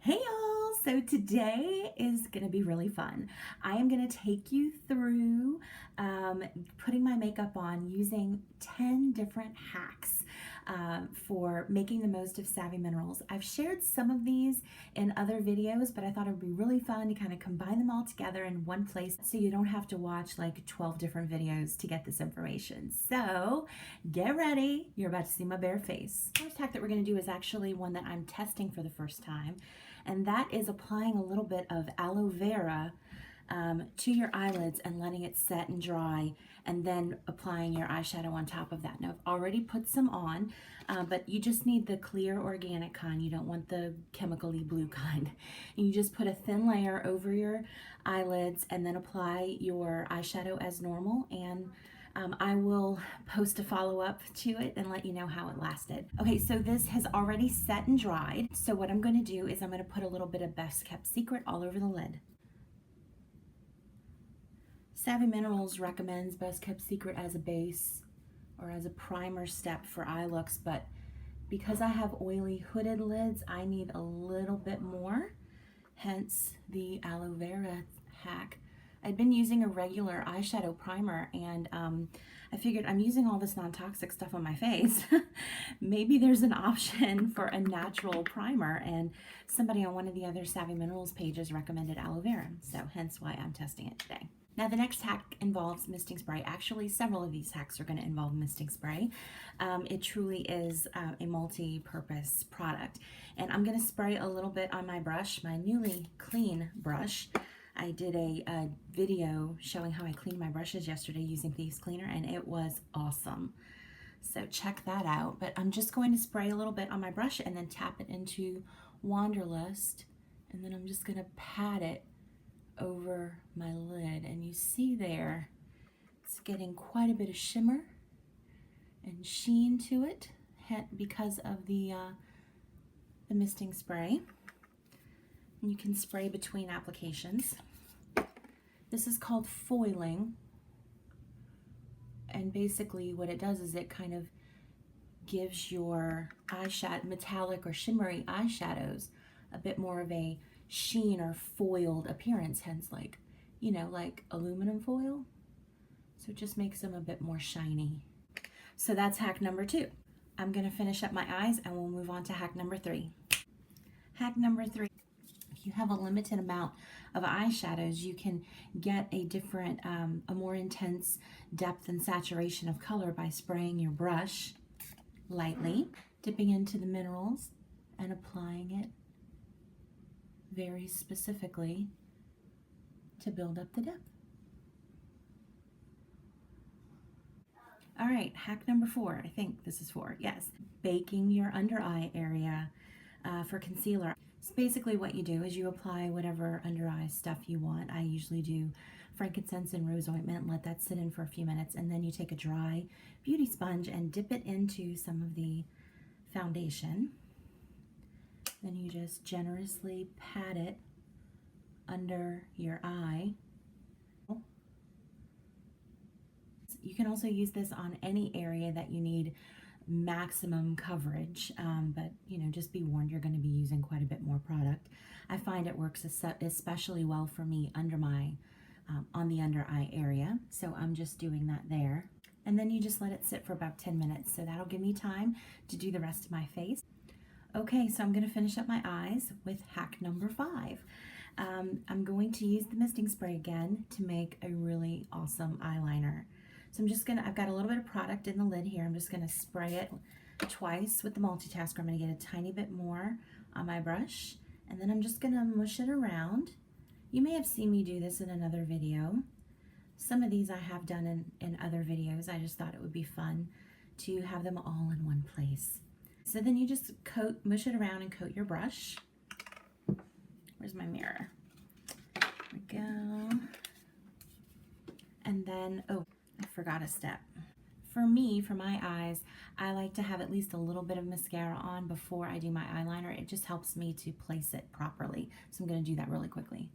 Hey y'all! So today is going to be really fun. I am going to take you through putting my makeup on using 10 different hacks for making the most of Savvy Minerals. I've shared some of these in other videos, but I thought it would be really fun to kind of combine them all together in one place so you don't have to watch like 12 different videos to get this information. So get ready. You're about to see my bare face. The first hack that we're going to do is actually one that I'm testing for the first time, and that is applying a little bit of aloe vera to your eyelids and letting it set and dry, and then applying your eyeshadow on top of that. Now, I've already put some on, but you just need the clear organic kind. You don't want the chemically blue kind. And you just put a thin layer over your eyelids and then apply your eyeshadow as normal, and I will post a follow-up to it and let you know how it lasted. Okay, so this has already set and dried. So what I'm going to do is I'm going to put a little bit of Best Kept Secret all over the lid. Savvy Minerals recommends Best Kept Secret as a base or as a primer step for eye looks, but because I have oily hooded lids, I need a little bit more, hence the aloe vera hack. I'd been using a regular eyeshadow primer, and I figured I'm using all this non-toxic stuff on my face. Maybe there's an option for a natural primer, and somebody on one of the other Savvy Minerals pages recommended aloe vera, so hence why I'm testing it today. Now the next hack involves misting spray. Actually, several of these hacks are going to involve misting spray. It truly is a multi-purpose product. And I'm going to spray a little bit on my brush, my newly clean brush. I did a video showing how I cleaned my brushes yesterday using Thieves Cleaner, and it was awesome. So check that out. But I'm just going to spray a little bit on my brush and then tap it into Wanderlust. And then I'm just going to pat it over my lid, and you see there it's getting quite a bit of shimmer and sheen to it because of the misting spray. And you can spray between applications. This is called foiling, and basically what it does is it kind of gives your eyeshadow, metallic or shimmery eyeshadows, a bit more of a sheen or foiled appearance, hence like, you know, like aluminum foil. So it just makes them a bit more shiny. So that's hack number 2. I'm going to finish up my eyes and we'll move on to hack number 3. Hack number 3. If you have a limited amount of eyeshadows, you can get a different, a more intense depth and saturation of color by spraying your brush lightly, dipping into the minerals and applying it very specifically to build up the depth. All right, hack number 4. I think this is 4. Yes, baking your under eye area for concealer. So basically what you do is you apply whatever under eye stuff you want. I usually do frankincense and rose ointment, let that sit in for a few minutes, and then you take a dry beauty sponge and dip it into some of the foundation. Then you just generously pat it under your eye. You can also use this on any area that you need maximum coverage, but you know, just be warned, you're going to be using quite a bit more product. I find it works especially well for me under my on the under eye area, so I'm just doing that there. And then you just let it sit for about 10 minutes, so that'll give me time to do the rest of my face. Okay, so I'm going to finish up my eyes with hack number 5. I'm going to use the misting spray again to make a really awesome eyeliner. So I've got a little bit of product in the lid here. I'm just going to spray it twice with the multitasker. I'm going to get a tiny bit more on my brush, and then I'm just going to mush it around. You may have seen me do this in another video. Some of these I have done in other videos. I just thought it would be fun to have them all in one place. So then you just mush it around and coat your brush. Where's my mirror? There we go. And then, oh, I forgot a step. For me, for my eyes, I like to have at least a little bit of mascara on before I do my eyeliner. It just helps me to place it properly. So I'm going to do that really quickly.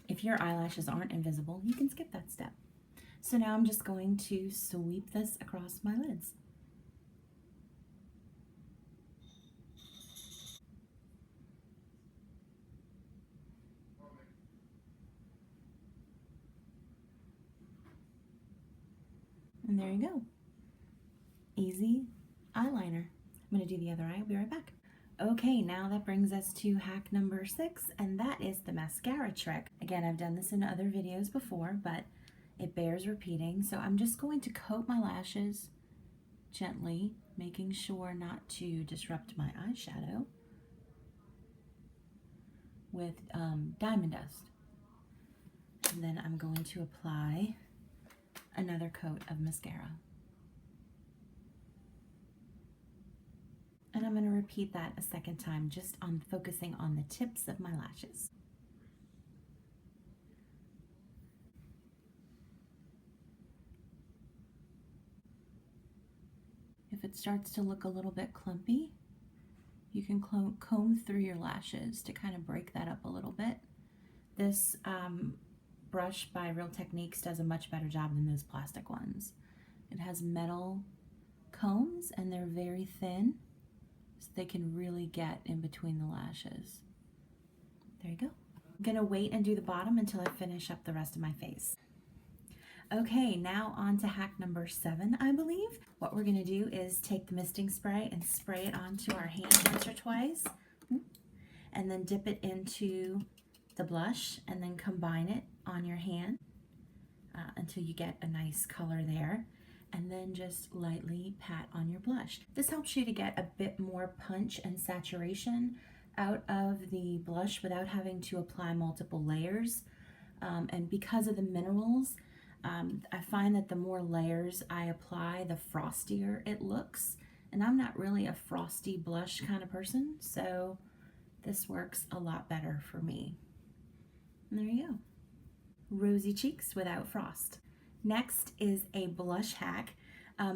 If your eyelashes aren't invisible, you can skip that step. So now I'm just going to sweep this across my lids. And there you go. Easy eyeliner. I'm going to do the other eye. I'll be right back. Okay, now that brings us to hack number 6, and that is the mascara trick. Again, I've done this in other videos before, but it bears repeating. So I'm just going to coat my lashes gently, making sure not to disrupt my eyeshadow with diamond dust. And then I'm going to apply another coat of mascara. And I'm going to repeat that a second time, just on focusing on the tips of my lashes. If it starts to look a little bit clumpy, you can comb through your lashes to kind of break that up a little bit. This brush by Real Techniques does a much better job than those plastic ones. It has metal combs and they're very thin, so they can really get in between the lashes. There you go. I'm gonna wait and do the bottom until I finish up the rest of my face. Okay, now on to hack number 7, I believe. What we're gonna do is take the misting spray and spray it onto our hand once or twice, and then dip it into the blush and then combine it on your hand until you get a nice color there. And then just lightly pat on your blush. This helps you to get a bit more punch and saturation out of the blush without having to apply multiple layers. And because of the minerals, I find that the more layers I apply, the frostier it looks. And I'm not really a frosty blush kind of person, so this works a lot better for me. And there you go. Rosy cheeks without frost. Next is a blush hack.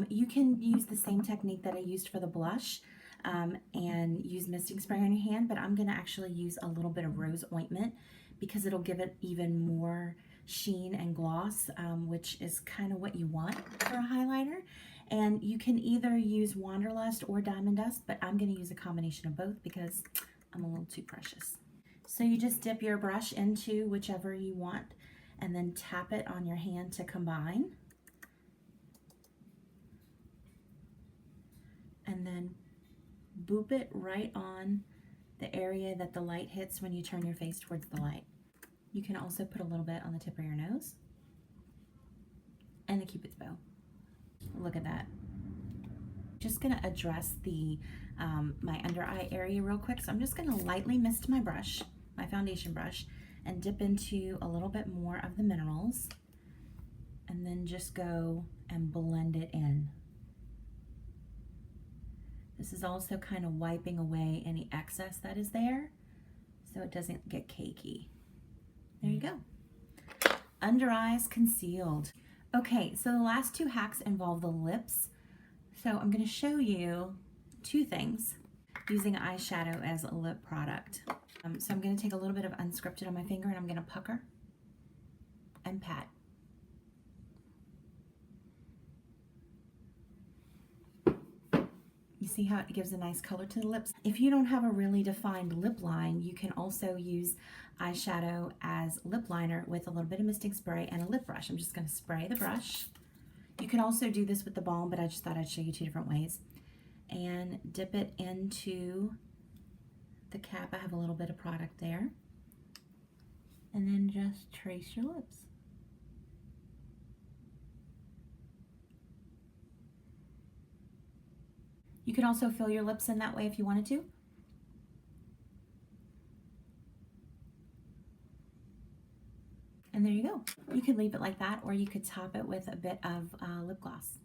You can use the same technique that I used for the blush and use misting spray on your hand, but I'm going to actually use a little bit of rose ointment because it'll give it even more sheen and gloss, which is kind of what you want for a highlighter. And you can either use Wanderlust or Diamond Dust, but I'm going to use a combination of both because I'm a little too precious. So you just dip your brush into whichever you want and then tap it on your hand to combine. And then boop it right on the area that the light hits when you turn your face towards the light. You can also put a little bit on the tip of your nose and the Cupid's bow. Look at that. Just gonna address the my under eye area real quick. So I'm just gonna lightly mist my brush, my foundation brush, and dip into a little bit more of the minerals, and then just go and blend it in. This is also kind of wiping away any excess that is there so it doesn't get cakey. There you go. Under eyes concealed. Okay, so the last 2 hacks involve the lips. So I'm going to show you 2 things using eyeshadow as a lip product. So I'm going to take a little bit of unscripted on my finger and I'm going to pucker and pat. You see how it gives a nice color to the lips? If you don't have a really defined lip line, you can also use eyeshadow as lip liner with a little bit of misting spray and a lip brush. I'm just going to spray the brush. You can also do this with the balm, but I just thought I'd show you 2 different ways. And dip it into the cap. I have a little bit of product there. And then just trace your lips. You can also fill your lips in that way if you wanted to. And there you go. You could leave it like that, or you could top it with a bit of lip gloss.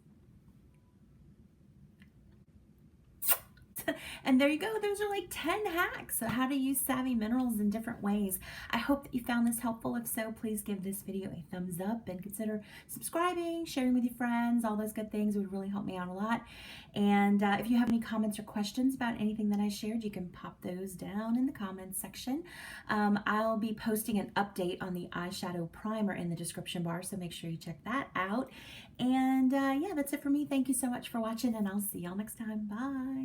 And there you go. Those are like 10 hacks on how to use Savvy Minerals in different ways. I hope that you found this helpful. If so, please give this video a thumbs up and consider subscribing, sharing with your friends, all those good things. It would really help me out a lot. And if you have any comments or questions about anything that I shared, you can pop those down in the comments section. I'll be posting an update on the eyeshadow primer in the description bar, so make sure you check that out. And yeah, that's it for me. Thank you so much for watching, and I'll see y'all next time. Bye.